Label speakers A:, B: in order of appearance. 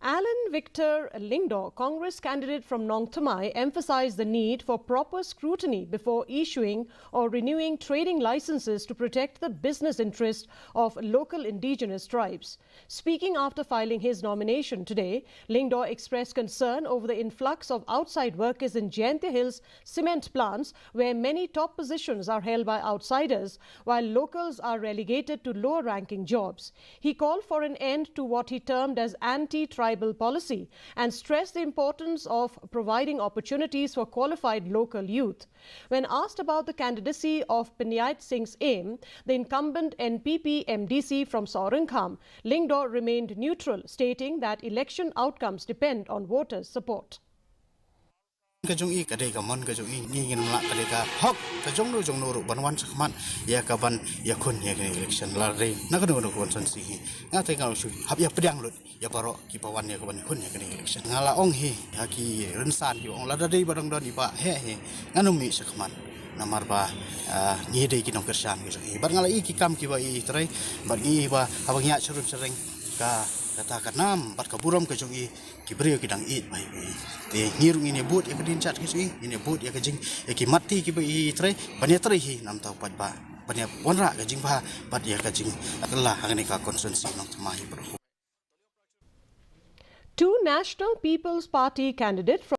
A: Alan Victor Lyngdoh, Congress candidate from Nongthymmai, emphasized the need for proper scrutiny before issuing or renewing trading licenses to protect the business interests of local indigenous tribes. Speaking after filing his nomination today, Lyngdoh expressed concern over the influx of outside workers in Jayantia Hills cement plants, where many top positions are held by outsiders, while locals are relegated to lower-ranking jobs. He called for an end to what he termed as anti-tribal policy and stressed the importance of providing opportunities for qualified local youth. When asked about the candidacy of Pinyait Singh's aim, the incumbent NPP MDC from Saurangkham, Lyngdoh remained neutral, stating that election outcomes depend on voters' support.
B: Kajungi kadai kamon kajungi ni ngin melak kadai ka hok kajong no ru banwan sakman ya kaban ya kun ya election lari nak no konsensi ngate kalau su hab ya pedang lut ya baro ki pawan ya kaban kun ya election ngala ong hi haki rensan yo ong lada dei badang don iba he nganumi sakman namar ba ni dei ki nong kersan ki bar ngala ki kam ki ba i trai bar ni ba abang ya serun sereng ka kata kanam bat kaburam kajungi kibrio kidang it bai te ngirung ini but ya kedin chat kisui ini but ya kajing ya ki mati ki bai tre banya tre hi nam tau pat ba banya wanra kajing ba pat ya kajing akala hangani ka konsensi Nongthymmai.
A: Two National People's Party candidates from